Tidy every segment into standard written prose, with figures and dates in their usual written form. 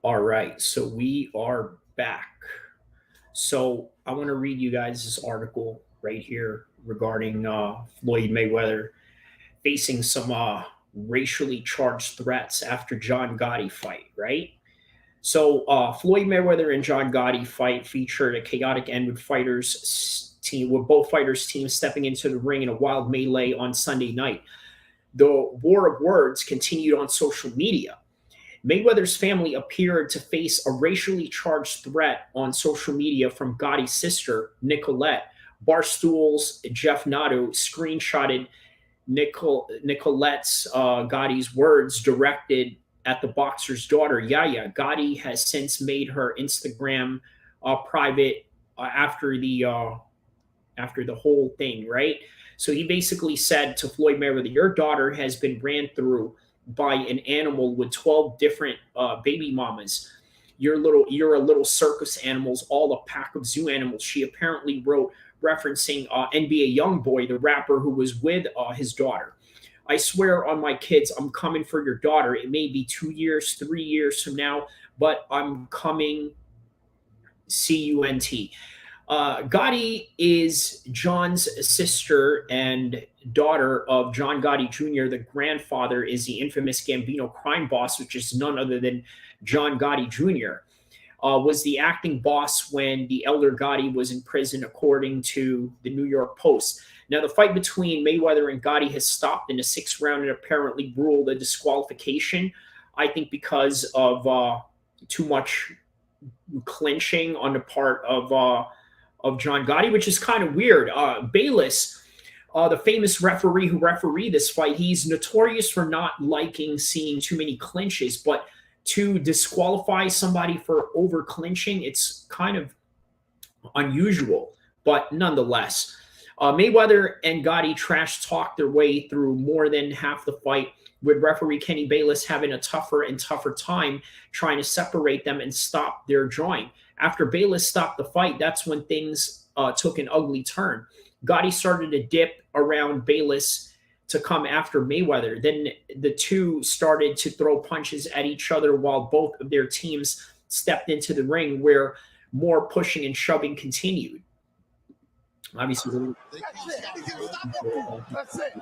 All right, so we are back. So I want to read you guys this article right here regarding Floyd Mayweather facing some racially charged threats after John Gotti fight, right? So Floyd Mayweather and John Gotti fight featured a chaotic end with both fighters' teams stepping into the ring in a wild melee on Sunday night. The war of words continued on social media. Mayweather's family appeared to face a racially charged threat on social media from Gotti's sister, Nicolette. Barstool's Jeff Natto screenshotted Nicolette's Gotti's words directed at the boxer's daughter, Yaya. Gotti has since made her Instagram private after the whole thing, right? So he basically said to Floyd Mayweather, "Your daughter has been ran through by an animal with 12 different baby mamas. You're a little circus animals, all a pack of zoo animals." She apparently wrote, referencing NBA YoungBoy, the rapper who was with his daughter. "I swear on my kids, I'm coming for your daughter. It may be 2 years, 3 years from now, but I'm coming. CUNT." Gotti is John's sister and daughter of John Gotti Jr. The grandfather is the infamous Gambino crime boss, which is none other than John Gotti Jr. Was the acting boss when the elder Gotti was in prison, according to the New York Post. Now, the fight between Mayweather and Gotti has stopped in the sixth round and apparently ruled a disqualification. I think because of too much clinching on the part of John Gotti, which is kind of weird. Bayless, the famous referee who refereed this fight, he's notorious for not liking seeing too many clinches, but to disqualify somebody for over clinching, it's kind of unusual, but nonetheless. Mayweather and Gotti trash talked their way through more than half the fight, with referee Kenny Bayless having a tougher and tougher time trying to separate them and stop their drawing. After Bayless stopped the fight, that's when things took an ugly turn. Gotti started to dip around Bayless to come after Mayweather. Then the two started to throw punches at each other while both of their teams stepped into the ring, where more pushing and shoving continued. Obviously, That's it.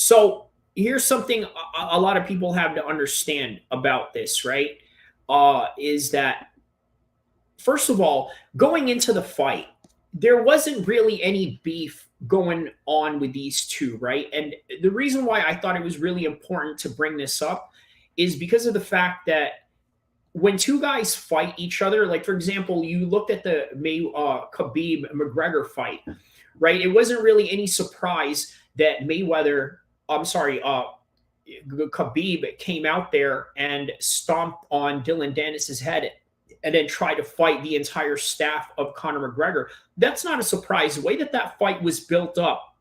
so here's something a lot of people have to understand about this, right? Is that first of all, going into the fight, there wasn't really any beef going on with these two, right? And the reason why I thought it was really important to bring this up is because of the fact that when two guys fight each other, like for example, you looked at the Khabib McGregor fight, right? It wasn't really any surprise that Khabib came out there and stomped on Dylan Dennis's head and then tried to fight the entire staff of Conor McGregor. That's not a surprise. The way that that fight was built up,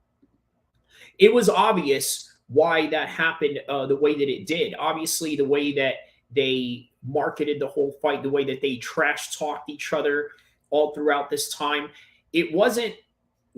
it was obvious why that happened the way that it did. Obviously, the way that they marketed the whole fight, the way that they trash talked each other all throughout this time, it wasn't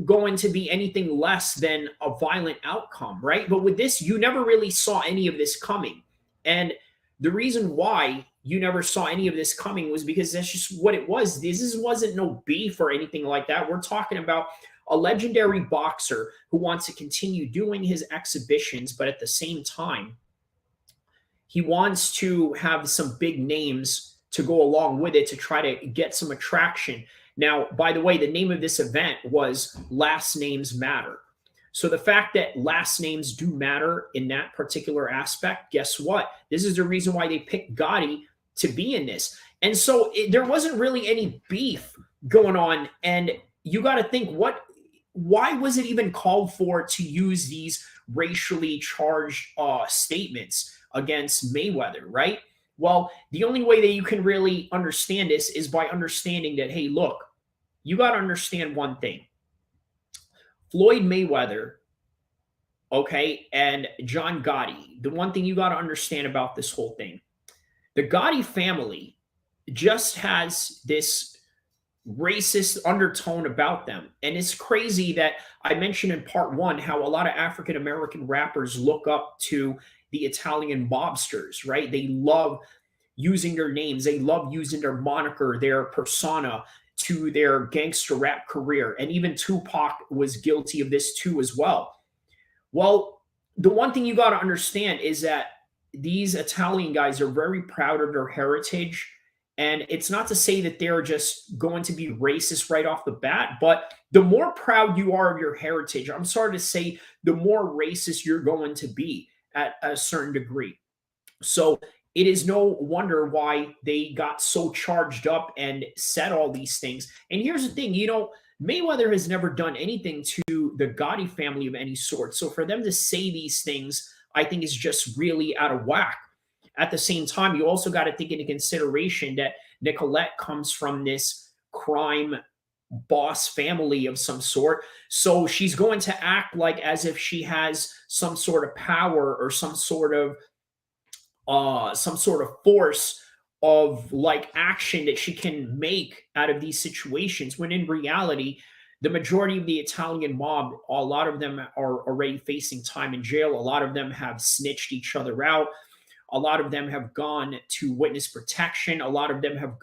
going to be anything less than a violent outcome, right? But with this, you never really saw any of this coming. And the reason why you never saw any of this coming was because that's just what it was. This wasn't no beef or anything like that. We're talking about a legendary boxer who wants to continue doing his exhibitions, but at the same time, he wants to have some big names to go along with it to try to get some attraction. Now, by the way, the name of this event was Last Names Matter. So the fact that last names do matter in that particular aspect, guess what? This is the reason why they picked Gotti to be in this. And so there wasn't really any beef going on. And you got to think, why was it even called for to use these racially charged statements? against Mayweather, right? Well, the only way that you can really understand this is by understanding that, hey, look, you got to understand one thing. Floyd Mayweather, okay, and John Gotti, the one thing you got to understand about this whole thing, the Gotti family just has this racist undertone about them. And it's crazy that I mentioned in part one how a lot of African American rappers look up to the Italian mobsters, right? They love using their names, they love using their moniker, their persona to their gangster rap career. And even Tupac was guilty of this too, as well. Well, the one thing you got to understand is that these Italian guys are very proud of their heritage. And it's not to say that they're just going to be racist right off the bat, but the more proud you are of your heritage, I'm sorry to say, the more racist you're going to be at a certain degree. So it is no wonder why they got so charged up and said all these things. And here's the thing, Mayweather has never done anything to the Gotti family of any sort. So for them to say these things, I think is just really out of whack. At the same time, you also got to take into consideration that Nicolette comes from this crime boss family of some sort. So she's going to act like as if she has some sort of power or some sort of force of like action that she can make out of these situations, when in reality the majority of the Italian mob, a lot of them are already facing time in jail. A lot of them have snitched each other out. A lot of them have gone to witness protection. A lot of them have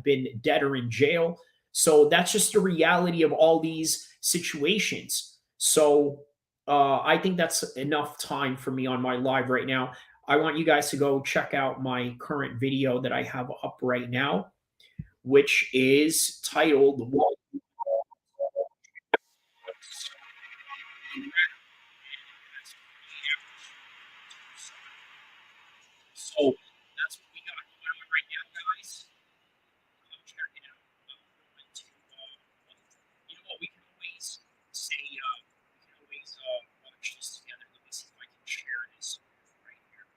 been dead or in jail. So that's just the reality of all these situations. So I think that's enough time for me on my live right now. I want you guys to go check out my current video that I have up right now, which is titled "What." So that's what we got going on right now, guys. Check it out. You know what? We can always say, we can always watch this together. Let me see if I can share this right here.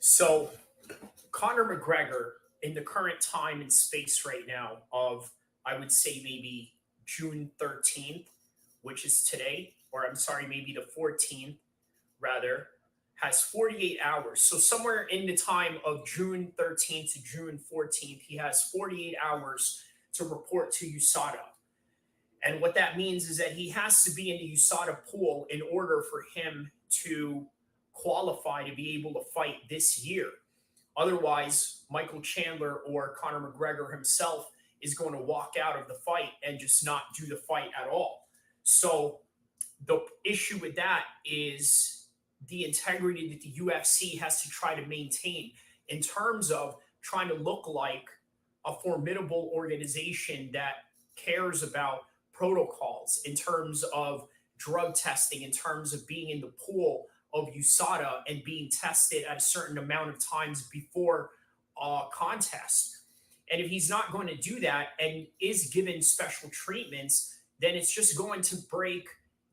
So Conor McGregor, in the current time and space right now of, I would say, maybe June 13th, which is today, or I'm sorry, maybe the 14th rather, has 48 hours. So somewhere in the time of June 13th to June 14th, he has 48 hours to report to USADA. And what that means is that he has to be in the USADA pool in order for him to qualify to be able to fight this year. Otherwise, Michael Chandler or Conor McGregor himself is going to walk out of the fight and just not do the fight at all. So the issue with that is the integrity that the UFC has to try to maintain in terms of trying to look like a formidable organization that cares about protocols in terms of drug testing, in terms of being in the pool of USADA and being tested at a certain amount of times before contest. And if he's not going to do that and is given special treatments, then it's just going to break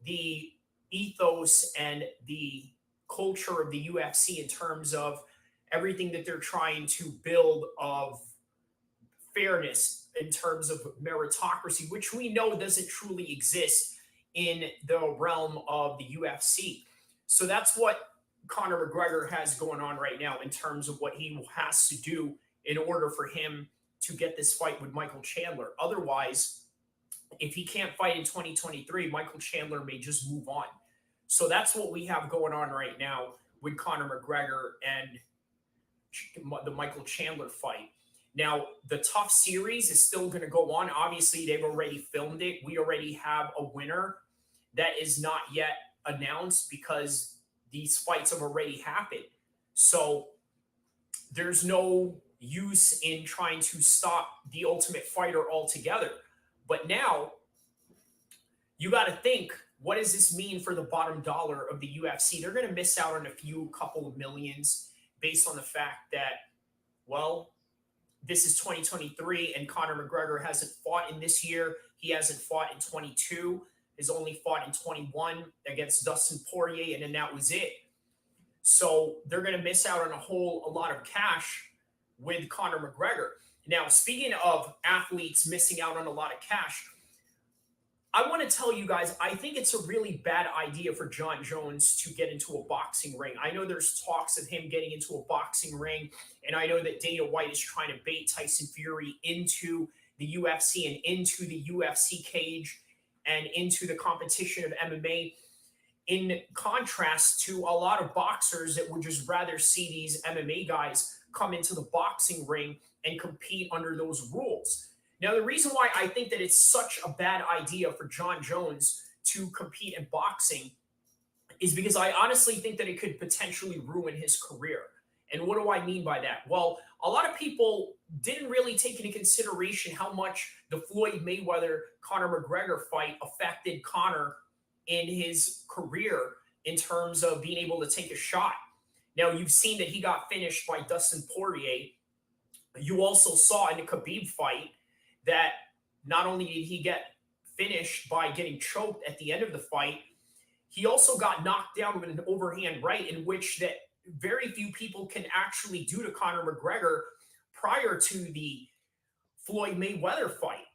the ethos and the culture of the UFC in terms of everything that they're trying to build of fairness, in terms of meritocracy, which we know doesn't truly exist in the realm of the UFC. So that's what Conor McGregor has going on right now in terms of what he has to do in order for him to get this fight with Michael Chandler. Otherwise, if he can't fight in 2023, Michael Chandler may just move on. So that's what we have going on right now with Conor McGregor and the Michael Chandler fight. Now, the TUF series is still going to go on. Obviously, they've already filmed it. We already have a winner that is not yet announced because these fights have already happened. So there's no use in trying to stop the Ultimate Fighter altogether. But now you got to think, what does this mean for the bottom dollar of the UFC? They're going to miss out on a couple of millions based on the fact that, well, this is 2023 and Conor McGregor hasn't fought in this year. He hasn't fought in 22. He's only fought in 21 against Dustin Poirier, and then that was it. So they're going to miss out on a lot of cash with Conor McGregor. Now, speaking of athletes missing out on a lot of cash, I want to tell you guys, I think it's a really bad idea for Jon Jones to get into a boxing ring. I know there's talks of him getting into a boxing ring, and I know that Dana White is trying to bait Tyson Fury into the UFC and into the UFC cage and into the competition of MMA, in contrast to a lot of boxers that would just rather see these MMA guys come into the boxing ring and compete under those rules. Now, the reason why I think that it's such a bad idea for Jon Jones to compete in boxing is because I honestly think that it could potentially ruin his career. And what do I mean by that? Well, a lot of people didn't really take into consideration how much the Floyd Mayweather Conor McGregor fight affected Conor in his career in terms of being able to take a shot. Now, you've seen that he got finished by Dustin Poirier. You also saw in the Khabib fight that not only did he get finished by getting choked at the end of the fight, he also got knocked down with an overhand right, in which that very few people can actually do to Conor McGregor prior to the Floyd Mayweather fight.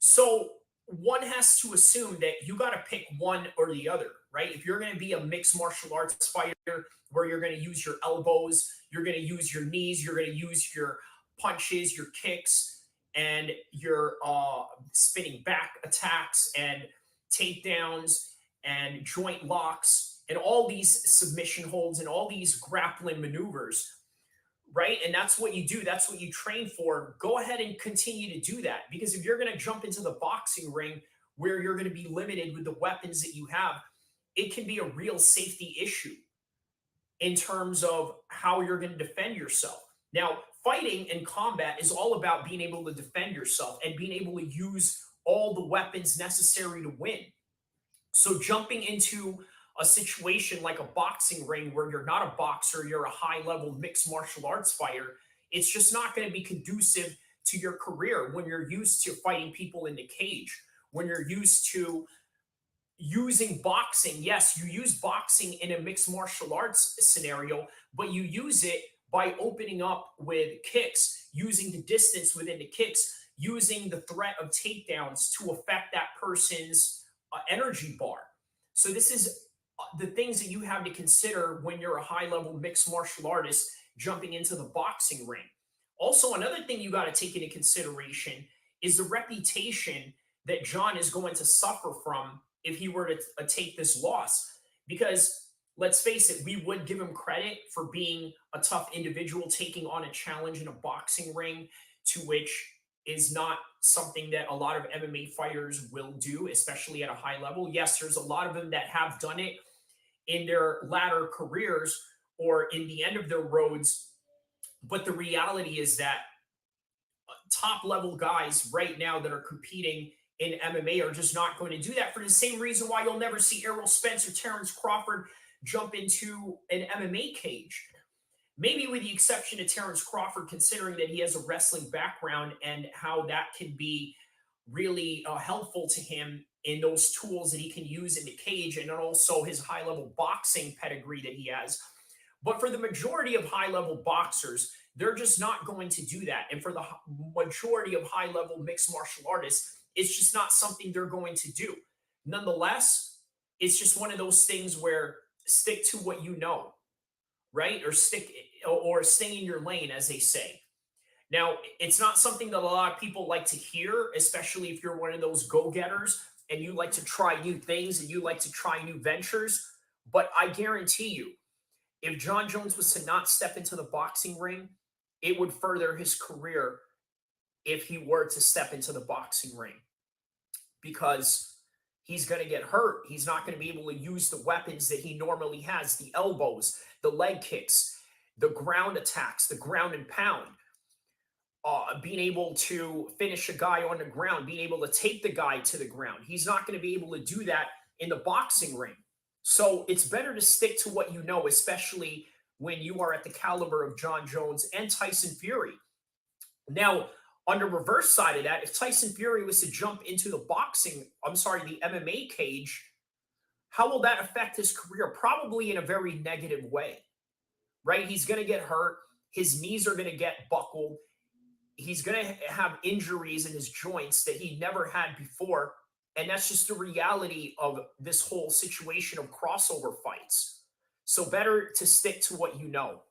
So one has to assume that you got to pick one or the other, right? If you're going to be a mixed martial arts fighter where you're going to use your elbows, you're going to use your knees, you're going to use your punches, your kicks, and your spinning back attacks and takedowns and joint locks and all these submission holds and all these grappling maneuvers, right? And that's what you do. That's what you train for. Go ahead and continue to do that, because if you're going to jump into the boxing ring where you're going to be limited with the weapons that you have, it can be a real safety issue in terms of how you're going to defend yourself. Now, fighting and combat is all about being able to defend yourself and being able to use all the weapons necessary to win. So jumping into a situation like a boxing ring where you're not a boxer, you're a high-level mixed martial arts fighter, it's just not going to be conducive to your career when you're used to fighting people in the cage, when you're used to using boxing. Yes, you use boxing in a mixed martial arts scenario, but you use it by opening up with kicks, using the distance within the kicks, using the threat of takedowns to affect that person's energy bar. So this is the things that you have to consider when you're a high-level mixed martial artist jumping into the boxing ring. Also, another thing you got to take into consideration is the reputation that Jon is going to suffer from if he were to take this loss. Because let's face it, we would give him credit for being a tough individual, taking on a challenge in a boxing ring, to which is not something that a lot of MMA fighters will do, especially at a high level. Yes, there's a lot of them that have done it in their latter careers or in the end of their roads. But the reality is that top level guys right now that are competing in MMA are just not going to do that, for the same reason why you'll never see Errol Spence or Terrence Crawford jump into an MMA cage. Maybe with the exception of Terrence Crawford, considering that he has a wrestling background and how that can be really helpful to him in those tools that he can use in the cage, and also his high level boxing pedigree that he has. But for the majority of high level boxers, they're just not going to do that. And for the majority of high level mixed martial artists, it's just not something they're going to do. Nonetheless, it's just one of those things where stick to what you know, right? Or stay in your lane, as they say. Now, it's not something that a lot of people like to hear, especially if you're one of those go-getters and you like to try new things and you like to try new ventures. But I guarantee you, if John Jones was to not step into the boxing ring, it would further his career if he were to step into the boxing ring, because he's going to get hurt. He's not going to be able to use the weapons that he normally has, the elbows, the leg kicks, the ground attacks, the ground and pound, being able to finish a guy on the ground, being able to take the guy to the ground. He's not going to be able to do that in the boxing ring. So it's better to stick to what you know, especially when you are at the caliber of John Jones and Tyson Fury. Now, on the reverse side of that, if Tyson Fury was to jump into the the MMA cage, how will that affect his career? Probably in a very negative way, right? He's going to get hurt. His knees are going to get buckled. He's going to have injuries in his joints that he never had before. And that's just the reality of this whole situation of crossover fights. So better to stick to what you know.